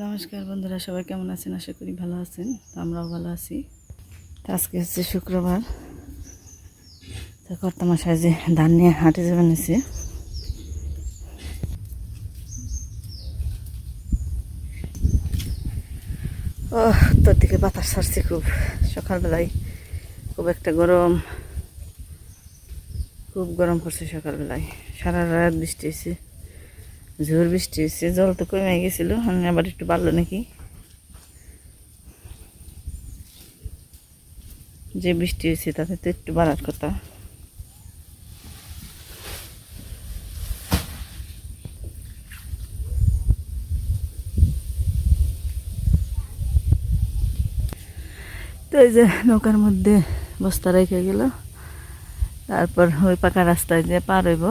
নমস্কার বন্ধুরা, সবাই কেমন আছেন? আশা করি ভালো আছেন। তো আমরাও ভালো আছি। তো আজকে হচ্ছে শুক্রবার। তো কর্তামশাই যে ধান নিয়ে হাটে যাবেন এসে, ও তোর দিকে বাতাস ছাড়ছে খুব। সকালবেলায় খুব একটা গরম, খুব গরম পড়ছে সকালবেলায়। সারা রাত বৃষ্টি হয়েছে, ঝোর বৃষ্টি হয়েছে। জল তো কমে গেছিলো, আবার একটু বাড়লো নাকি। যে বৃষ্টি হয়েছে তাতে তো একটু বাড়ার কথা। তো এই যে নৌকার মধ্যে বস্তা রেখে গেল, তারপর ওই পাকা রাস্তায় যে পার হইব,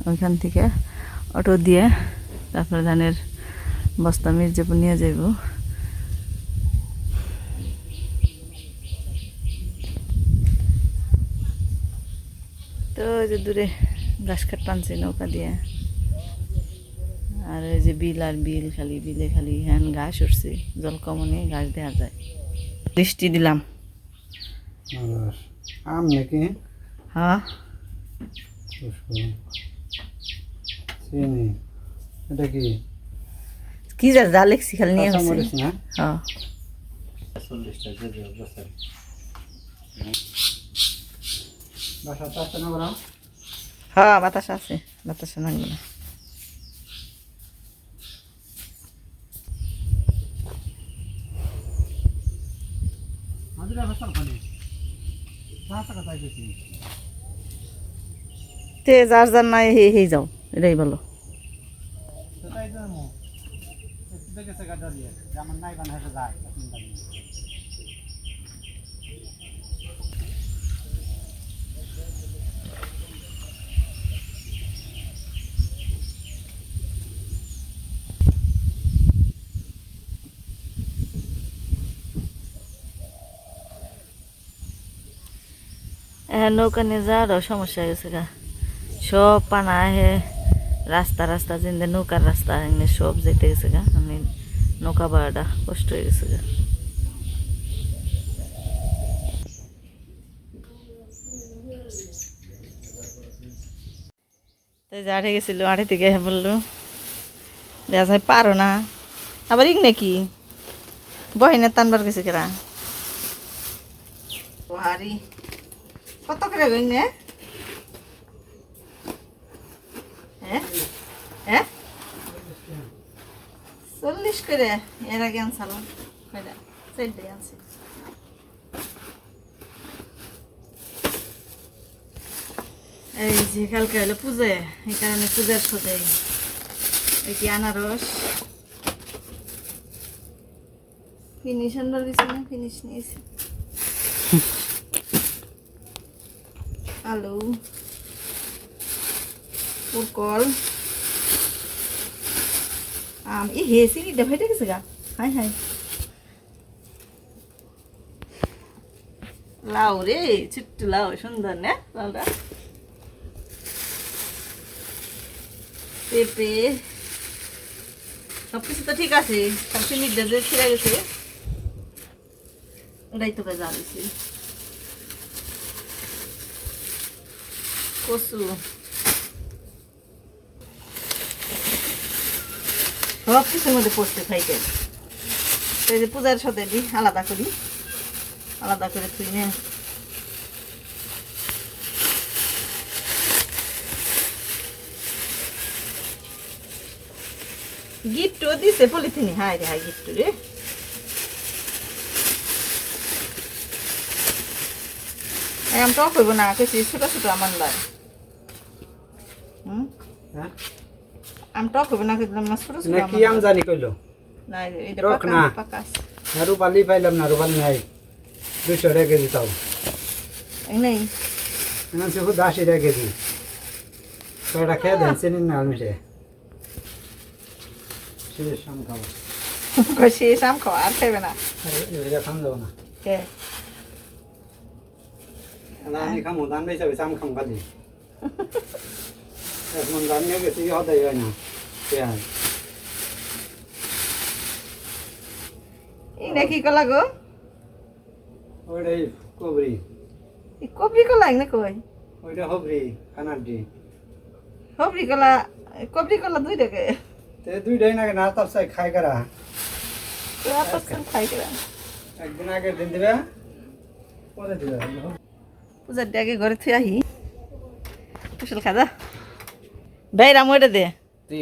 ওইখান থেকে অটো দিয়ে তারপর ধানের বস্তা মির্জাপুর নিয়ে যাইব। তো ওই যে দূরে ঘাস কাট টানছে নৌকা দিয়ে, আর ওই যে বিল আর বিল, খালি বিলে খালি হ্যান ঘাস উঠছে। জল কমনে ঘাস দেওয়া যায়। বৃষ্টি দিলাম। আম নাকি? হ্যাঁ, চিনি। এটা কি? কি যা লেখছি খালি নিয়ে কাঁচা হচ্ছে। মরিচ না? হ্যাঁ, 40টা যদি বছর বাসাতে আসতে না বলো? হ্যাঁ, বাতাস আছে, বাতাসে নাগবে না। হাজিরা বছর খালি টাকা তাই বেশি। তে যার যার নাই হে যাও, এটাই বলো। সেটাই তো মো দেখেছে গাড়ি দিয়ে যেমন নাই বানাতে যায়। নৌকা নিয়ে যাওয়ারও সমস্যা হয়ে গেছে গা। সব পানা হে রাস্তা রাস্তা যেতে নৌকার রাস্তা এনে সব যেতে গেছে গা। আমি নৌকা বাড়াটা কষ্ট হয়ে গেছে গা। তাই যে আঠে গেছিল, আঠে থেকে বললো দেখা যায় পারো না, আবার ইক নাকি বহিনের টানবার গেছে কেরা হারি। কত করে গই নে? হ্যাঁ হ্যাঁ, 40 করে। এর আগে আনসালাম কয়টা? 4 আনছি। এই যে কালকে হলো পুজো, এই কারণে পূজার সদাই এটি আনারস ফিনিশ আনবার গেছি না, ফিনিশ নিয়েছি। আলু, পটল, আম। এই হেসি নিটা ফেটে গেছে গা। হাই হাই, লাউ রে, ছোট্ট লাউ, সুন্দর না লাউটা। পেঁপে, সবকিছু তো ঠিক আছে। সবকিছু নির্দে যে ছিঁড়ে গেছে, ওটাই তোকে জানিয়েছি। কচু, সব কিছুর মধ্যে পড়তে থাইকে। এই যে পূজার সাথে দিই আলাদা করি, আলাদা করে তুই নে। গিফটও দিছে পলিথিনে। হাই রে হাই, গিফট রে। আম টক হইব না, কেছি ছোট ছোট আমার লাগে। হ্যাঁ? আম টক হইব না, কিন্তু আমার ছোট ছোট। কি আম জানি কইলো? না, এটা টক পাকা না। পাকা আছে। রুপালি পাইলাম না, রুপালি নাই। 200 টাকা কেজি তাও। এই নেই, এখন শুধু 80 টাকা কেজি। কয়টা খেয়ে দেন, চিনি না আলমিশে। শেষ আম খাবো। শেষ আম খাওয়া আর খাইবে না। এটা খান যাবো না। কে আমি খামো, ধান বেচা বেচা আম খাম খালি। এখন ধান নিয়ে গেছি হদাই হয় না। পেঁয়াজ এই না কি কলা গো ওইটাই কবরি এই কবরি কলা না কই ওইটা হবরি খানার ডি কবরি কলা দুই টাকা তে দুইটাই না না তার সাই খাই করা খাই কেরা একদিন আগে দিন দিবে পরে দিবে পূজার দিয়ে আগে ঘরে থুই আহি কুশল খাদা বেড়া মরে দে তে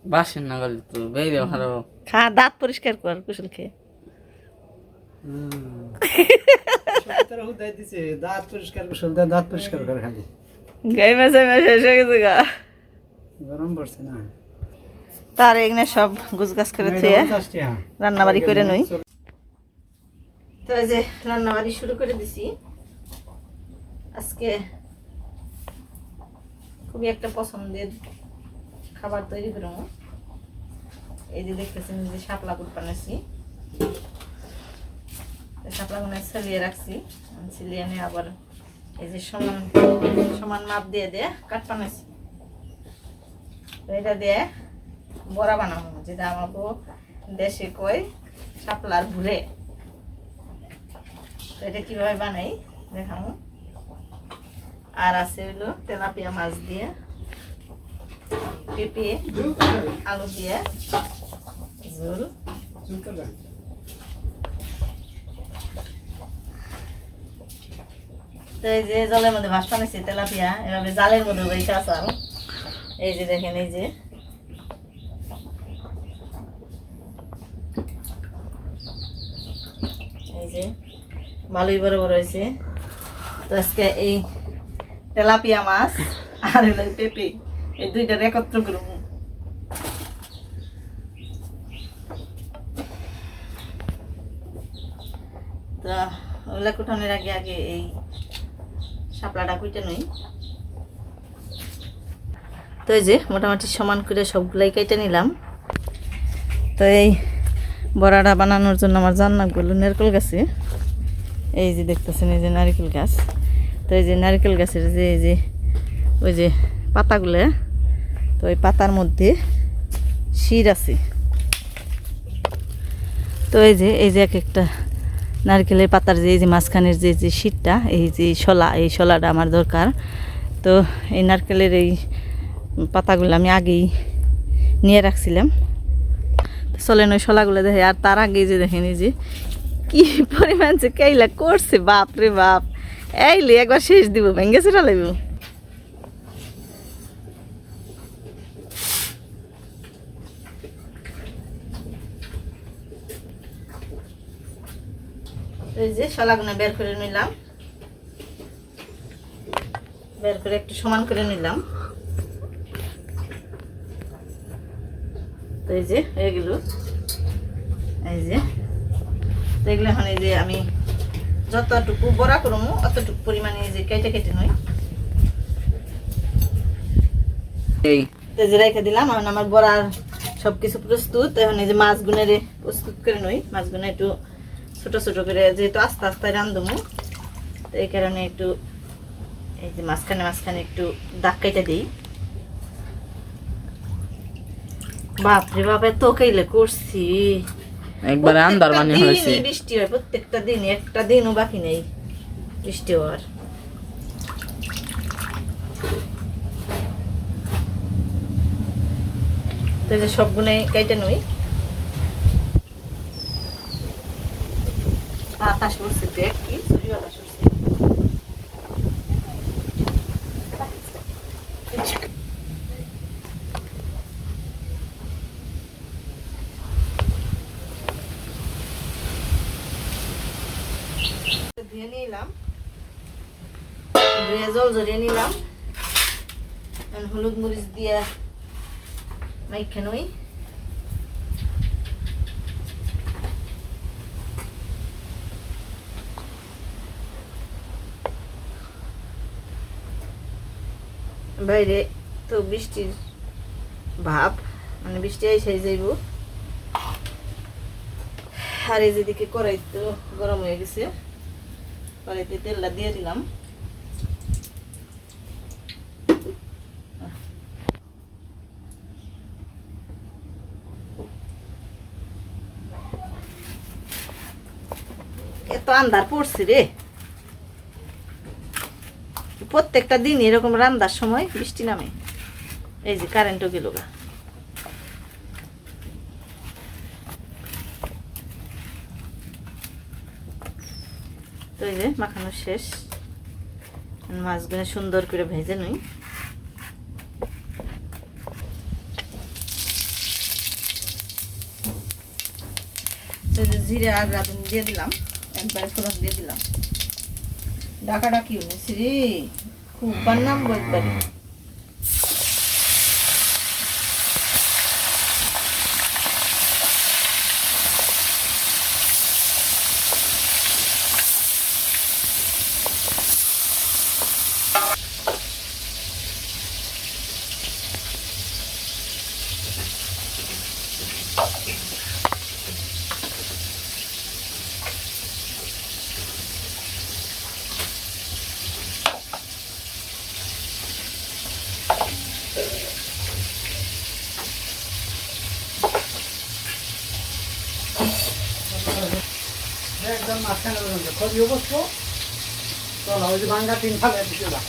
বাসেন না গেল তো বেরে ভালো খা দাঁত পরিষ্কার কর কুশল খেয়ে তোরা হুদাই দিছে দাঁত পরিষ্কার করে দাঁত পরিষ্কার করে খালি গাই মাসে শেষ হয়ে গেছে গা গরম পড়ছে না তার এখানে সব গুছগাছ করে থুয়ে রান্না বাড়ি করে নই তো এই যে রান্না বাড়ি শুরু করে দিছি আজকে খুবই একটা পছন্দের খাবার তৈরি করবো এই যে দেখতেছেন যে শাপলা কুট বানাইছি শাপলা গুলো ছালিয়ে রাখছি ছালিয়ে নিয়ে আবার এই যে সমান সমান মাপ দিয়ে কাট বানাইছি এটা দিয়ে বড়া বানাবো যেটা আমাকে দেশে কই শাপলার ভুলে এটা কিভাবে বানাই দেখাবো আর আছে হলো তেলাপিয়া মাছ দিয়ে পেঁপে আলু দিয়ে ঝোল তো এই যে জলের মধ্যে মাছ বানাইছি তেলাপিয়া এভাবে জালের মধ্যে বইতে আসাল এই যে দেখেন এই যে ভালোই বড় বড় হয়েছে তো আজকে এই তেলাপিয়া মাছ আর হলো পেঁপে এই দুইটার একত্র করব তো ওগুলা কুটানোর আগে আগে এই শাপলাটা কুইটে নই তো এই যে মোটামুটি সমান করে সবগুলাই কেটে নিলাম তো এই বড়াটা বানানোর জন্য আমার জান্নাগুলো নারকেল গাছে এই যে দেখতেছেন এই যে নারকেল গাছ তো এই যে নারকেল গাছের যে এই যে ওই যে পাতাগুলো তো ওই পাতার মধ্যে শির আছে তো এই যে এক একটা নারকেলের পাতার যে এই যে মাঝখানের যে যে শিরটা এই যে শলা এই শলাটা আমার দরকার তো এই নারকেলের এই পাতাগুলো আমি আগেই নিয়ে রাখছিলাম চলেন ওই শলাগুলো দেখে আর তার আগে যে দেখেন এই যে কি পরিমাণ যে কেইলা করছে বাপ রে বাপ এইলে একবার শেষ দিব ভেঙে সেটা লাগব এই যে শলাগুলো বের করে নিলাম বের করে একটু সমান করে নিলাম তো এই যে এগুলো এই যে এগুলো এখন এই যে আমি যতটুকু বড়া করবো অতটুকু পরিমাণে এই যে কেটে কেটে নই এই তো যে রেখে দিলাম এখন আমার বড়ার সবকিছু প্রস্তুত এখন এই যে মাছগুলো প্রস্তুত করে নই মাছগুলো একটু ছোট ছোট করে যেহেতু আস্তে আস্তে রান্ধবো তো এই কারণে একটু এই যে মাঝখানে একটু দাগ কেটে দিই বাপরে বাপ এত কেইলে করছি একবারে আন্দার বানি হয়েছে বৃষ্টি হয় প্রত্যেকটা দিন একটা দিনও বাকি নেই বৃষ্টি হওয়ার তো যে সবগুলো কেটে নই বাতাস উঠছে দেখ কি চুরি বাতাস উঠছে ধুয়ে নিলাম ধুয়ে জল ঝরিয়ে নিলাম হলুদ মরিচ দিয়ে মাইখা নই বাইরে তো বৃষ্টির ভাব মানে বৃষ্টি এসে যাইব আর এই যেদিকে কড়াই তো গরম হয়ে গেছে কড়াইতে তেলটা দিয়ে দিলাম এত আন্ধার পড়ছে রে, প্রত্যেকটা দিন এরকম রান্নার সময় বৃষ্টি নামে। এই যে কারেন্টও গেল গা। তো এই যে মাখানো শেষ, মাছগুলো সুন্দর করে ভেজে নই। জিরে আর রাঁধুনি দিয়ে দিলাম, একবারে ফোড়ন দিয়ে দিলাম। ডাকাটা কি হয়েছে রে, খুব বান্নাম একবারে। একদম মাঝখানে পর্যন্ত খোঁজিও বসবো। চলো ওই যে ভাঙ্গা 3 ভাগে দিতে যা,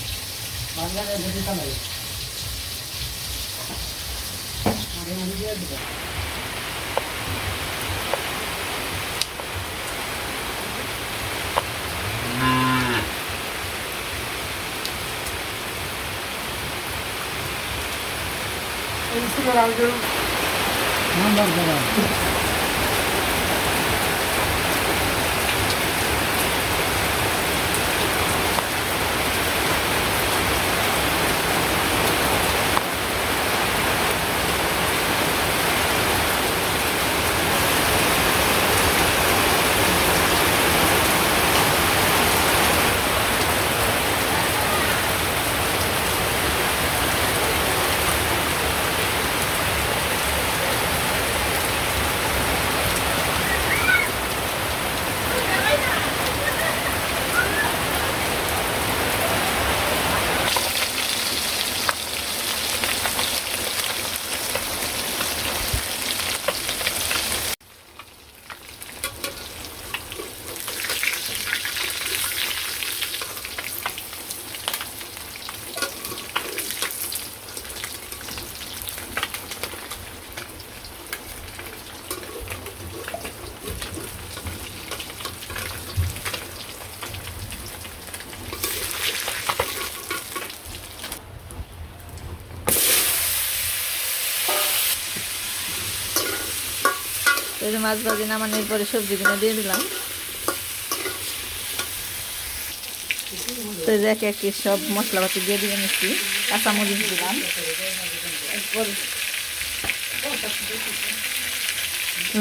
ভাঙ্গা ভেজে থামাই দিয়ে দিবে। এই ছিল রাউজের নাম্বার দেওয়া। এই যে মাছ ভাজি নামানোর পরে সবজিগুলো দিয়ে দিলাম। তো এই যে একে একে সব মশলাপাতি দিয়ে দিয়ে নিচ্ছি। কাঁচামরিচ দিলাম, এরপর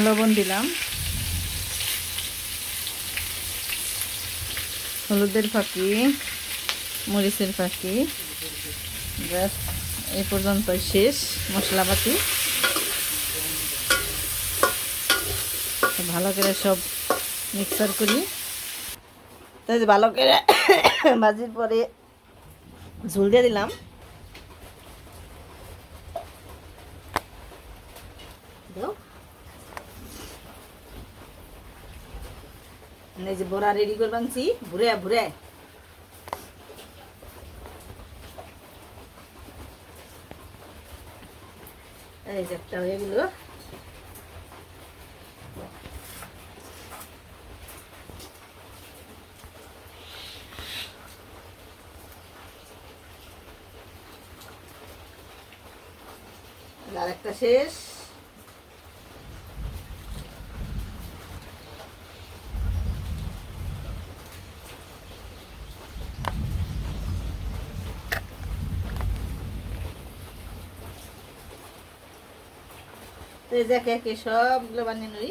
লবণ দিলাম, হলুদের ফাঁকি, মরিচের ফাঁকি, ব্যাস এই পর্যন্ত শেষ মশলাপাতি। ভালো করে সব মিক্সার করি। তো ভালো করে ভাজির পরে ঝোল দিয়ে দিলাম। এই যে বড়া রেডি করে বানছি, ভুরে ভুরে এই যে একটা হয়ে গেল। আর একটা শেষ। তো এই যে একে একে সবগুলো বানিয়ে নিই।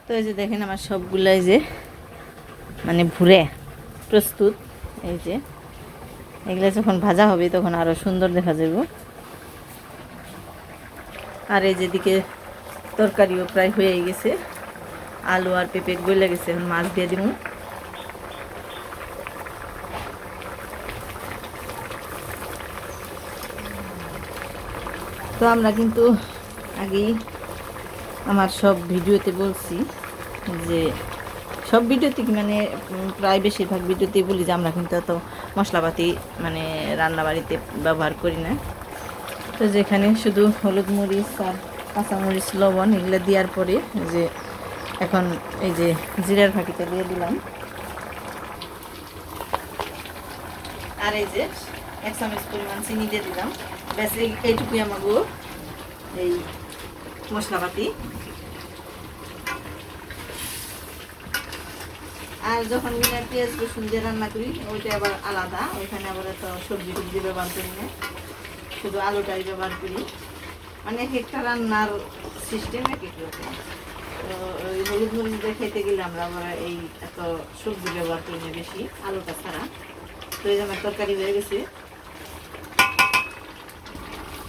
তো এই যে দেখেন আমার সবগুলো এই যে মানে ভুরে প্রস্তুত। এই যে এগুলো যখন ভাজা হবে তখন আরো সুন্দর দেখা যাবে। আর এই যেদিকে তরকারিও প্রায় হয়ে গেছে, আলু আর পেঁপে গলে গেছে। এখন মাছ দিয়ে দিব। তো আমরা কিন্তু আগেই আমার সব ভিডিওতে বলছি যে সব ভিডিওতে কি মানে প্রায় বেশিরভাগ ভিডিওতেই বলি যে আমরা কিন্তু এত মশলাপাতি মানে রান্নাবাড়িতে ব্যবহার করি না। তো যেখানে শুধু হলুদ মরিচ আর কাঁচামরিচ লবণ এগুলো দেওয়ার পরে যে এখন এই যে জিরার ফাঁকিটা দিয়ে দিলাম, আর এই যে 1 চামচ পরিমাণ চিনি দিয়ে দিলাম। ব্যাস এইটুকুই আমাগো এই মশলাপাতি। আর যখন বিনা পেঁয়াজ রসুন দিয়ে রান্না করি ওইটা আবার আলাদা, ওইখানে আবার এত সবজি টবজি ব্যবহার করি না, শুধু আলুটাই ব্যবহার করি। মানে এক একটা রান্নার সিস্টেম এক এক রকম। তো ওই হলুদ মরিচ দিয়ে খেতে গেলে আমরা আবার এই এত সবজি ব্যবহার করি না বেশি, আলুটা ছাড়া। তো এই যে আমার তরকারি হয়ে গেছে।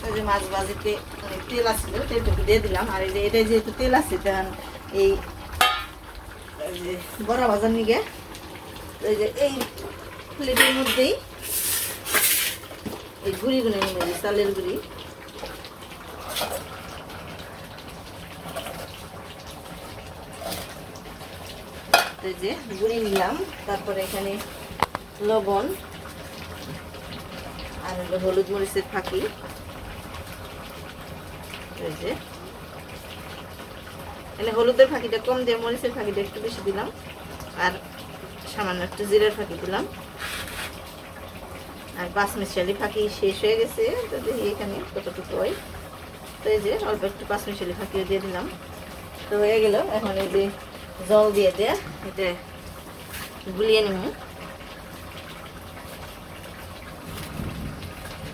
এই যে মাছ ভাজিতে তেল আসছিল, তেলটুকু দিয়ে দিলাম। আর এই যে এটাই যেহেতু তেল আছে তখন এই যে বড়া ভাজার নিগে এই যে এই প্লেটের মধ্যেই এই গুঁড়িগুলো নিয়ে নেবে, চালের গুঁড়ি। এই যে গুঁড়ি নিলাম, তারপরে এখানে লবণ আর হলুদ মরিচের ফাঁকি। এই যে এখানে হলুদের ফাঁকিটা কম দিয়ে মরিচের ফাঁকিটা একটু বেশি দিলাম, আর সামান্য একটু জিরার ফাঁকি দিলাম। আর 5 মিশালি ফাঁকি শেষ হয়ে গেছে, তো দেখি এখানে কতটুকু হয়। তো এই যে অল্প একটু 5 মিশালি ফাঁকিও দিয়ে দিলাম। তো হয়ে গেল। এখন এই যে জল দিয়ে এটা গুলিয়ে নেব।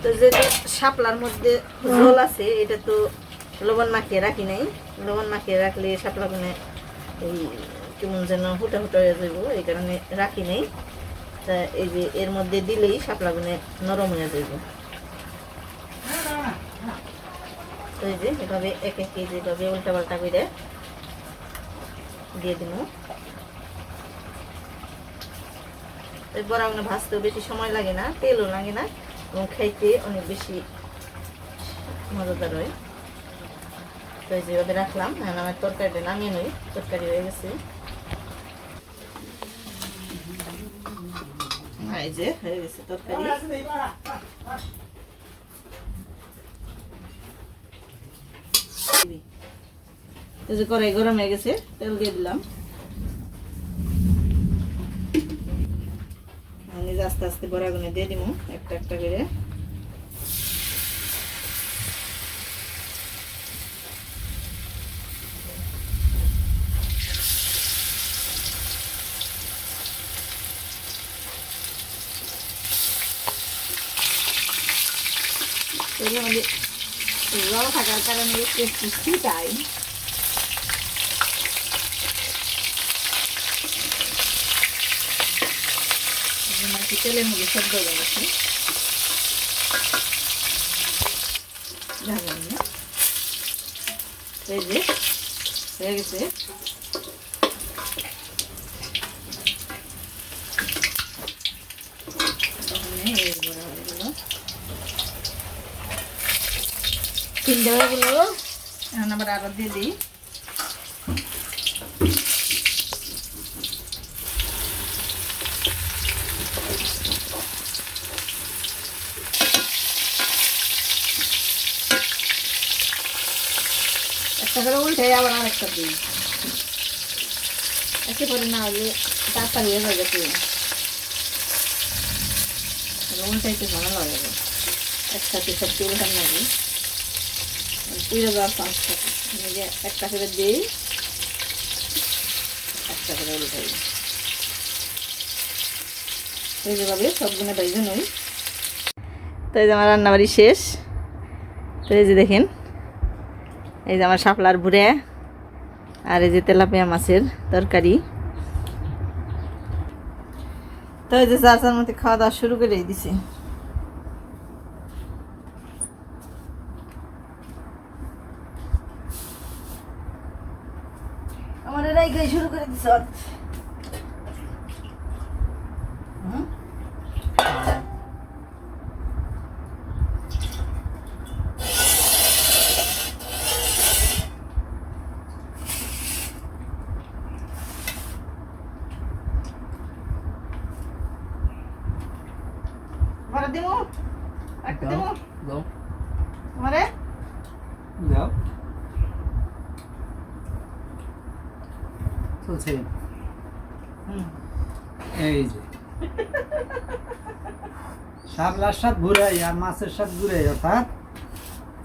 তো যেটা শাপলার মধ্যে জল আছে এটা তো লবণ মাখিয়ে রাখি নাই, লবণ মাখিয়ে রাখলে শাপলা মানে এই কেমন যেন হুটা হুটা হয়ে যাব, এই কারণে রাখি নাই। তা এই যে এর মধ্যে দিলেই শাপলা গুনে নরম হয়ে যাব। তো এই যে এভাবে এক এক কেজি এভাবে উল্টা পাল্টা করে দিয়ে দিব। এই বড়াগুলো ভাজতেও বেশি সময় লাগে না, তেলও লাগে না, এবং খাইতে অনেক বেশি মজাদার হয়। তো এই যেভাবে রাখলাম। এখন আমার তরকারিটা নামিয়ে নই, তরকারি হয়ে গেছে। এই যে হয়ে গেছে তরকারি। এই যে কড়াই গরম হয়ে গেছে, তেল দিয়ে দিলাম। আমি আস্তে আস্তে বড়াগুলো দিয়ে দিব একটা একটা করে। আমাদের জল থাকার কারণে একটু ছিটাই। তেলের মধ্যে শব্দ যাচ্ছে এই যে হয়ে গেছে। তিনটে হয়ে গেল, এখন আবার আরো দিয়ে দিই। একটা করে উল্টে আবার আরেকটা দিই, একেবারে না হলে তাড়াতাড়ি হয়ে যাবে, উল্টাইতে ভালো লাগে। একসাথে সবটি উল্টান লাগে, পুড়ে যাওয়ার চান্স থাকে। একটা করে দিই, একটা করে উল্টাই। এই যেভাবে সবগুলো বাইজে নই। তো এই যে আমার রান্নাবাড়ি শেষ। তো এই যে দেখেন, এই যে আমার শাপলার ভুড়ে, আর এই যে তেলাপিয়া মাছের তরকারি। তো এই যে যার মধ্যে খাওয়া দাওয়া শুরু করে দিছি। আমার এরাই খাই শুরু করে দিছ। আবার দিমু একটা দিমু দাও আমারে যাও চলছে হুম এই যে শাপলার সাথে ঘুরাই আর মাছের সাথে ঘুরাই অর্থাৎ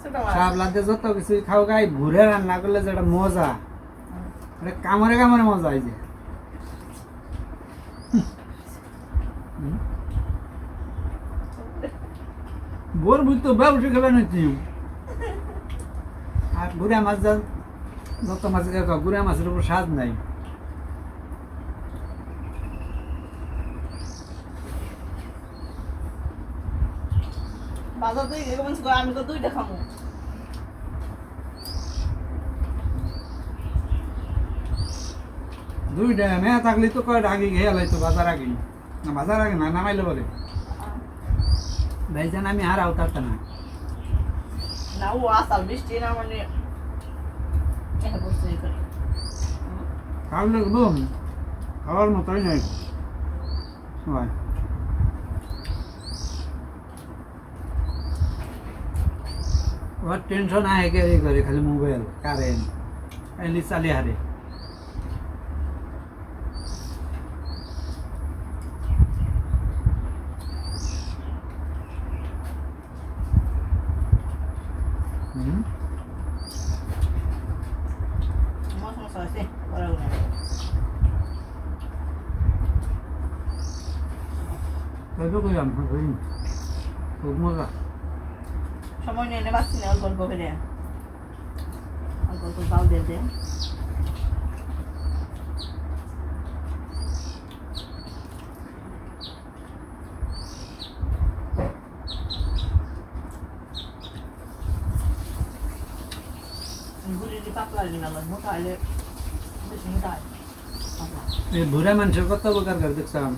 ছোট মাছ শাপলাতে যত কিছু খাও গাই ঘুরে রান্না করলে যেটা মজা এটা কামড়ে কামড়ে মজা এই যে বোর বুঝতো ব্যবসা খেলে নিচ্ছি আর গুড়া মাছ যত মাছ খাও গুড়া মাছের উপর স্বাদ নাই বাজার তুই এরকম আমি তো দুইটা খামু দুইটা মেয়া থাকলে তো কয়টা আগে খেয়ে লাইতো বাজার আগে না বাজার আগে না নামাইলে বলে ভাইজান আমি আর আওতারটা না না ও আসাল বৃষ্টি না মানে এটা বসে করে খাওয়া লাগবো খাওয়ার মতোই নাই হয় ওর টেনশন আহে কে করে খালি মোবাইল কারেন্ট এলি চালি হারে মশা আছে বড় বড় তাইতো কইলাম খুব মজা সময় নিয়ে পাচ্ছি না অল্প অল্প করে অল্প অল্প পাও দিয়ে দে গুড়ি পাতলা দিন আমার মোটা হলে বেশি মোটা হয় পাতলা এই বুড়া মানুষের কত প্রকার করে দেখছিলাম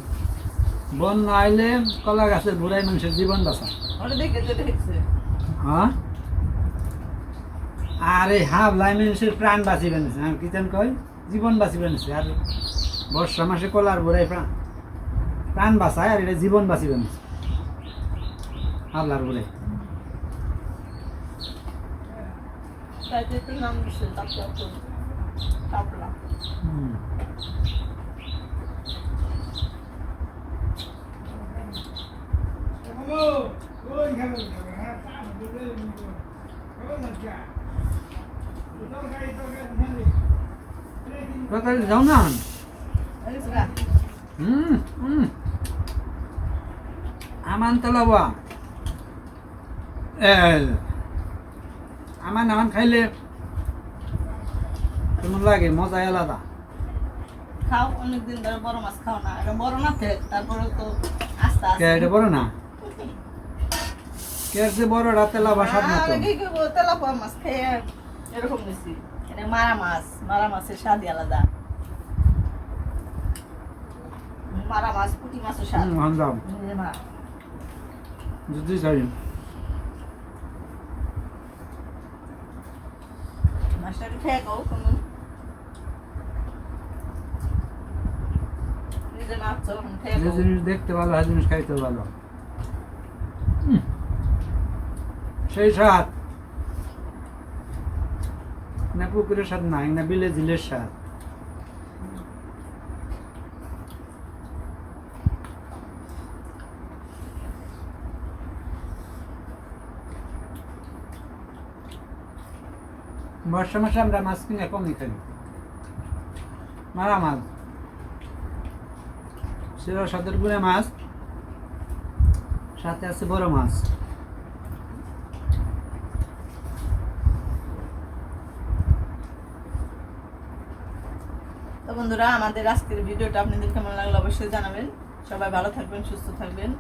বন না আইলে কলা গাছের বুড়াই মানুষের জীবন বাঁচা ওটা দেখে যেতে দেখছে হ্যাঁ আর এই হাবলাই মানুষের প্রাণ বাঁচি বানিয়েছে আর কিতেন কয় জীবন বাঁচি বানিয়েছে আর বর্ষা মাসে কলার বুড়াই প্রাণ বাঁচায় আর এটা জীবন বাঁচি বানিয়েছে হাবলার বুড়াই তাই তো একটু নাম দিচ্ছে তাপলা যাও না আমান তলাবা আমান খাইলে কেমন লাগে মজা আলাদা খাও অনেকদিন ধরে বড় মাছ খাও না এটা বড় না থেকে তারপরে তো আস্তে কে আস্তে এটা বড় না কে যে বড় রাতে লাভা স্বাদ মতো আগে কি তেলা পোয়া মাছ খেয়ে এরকম নিছি এটা মারা মাছের স্বাদই আলাদা মারা মাছ পুঁটি মাছের স্বাদ যাও মা যদি চাই মাছটা একটু খেয়ে খাও কোনো নিজে মাছ খেয়ে যে খাও জিনিস দেখতে ভালো হয় জিনিস খাইতে ভালো সেই স্বাদ না পুকুরের স্বাদ নাই না বিলে ঝিলের স্বাদ বর্ষা মাসে আমরা মাছ কিনে কমই খাই মারা মাছ সেরা সাদের গুঁড়ে মাছ সাথে আছে বড় মাছ তো বন্ধুরা আমাদের আজকের ভিডিওটা আপনাদের কেমন লাগলো অবশ্যই জানাবেন সবাই ভালো থাকবেন সুস্থ থাকবেন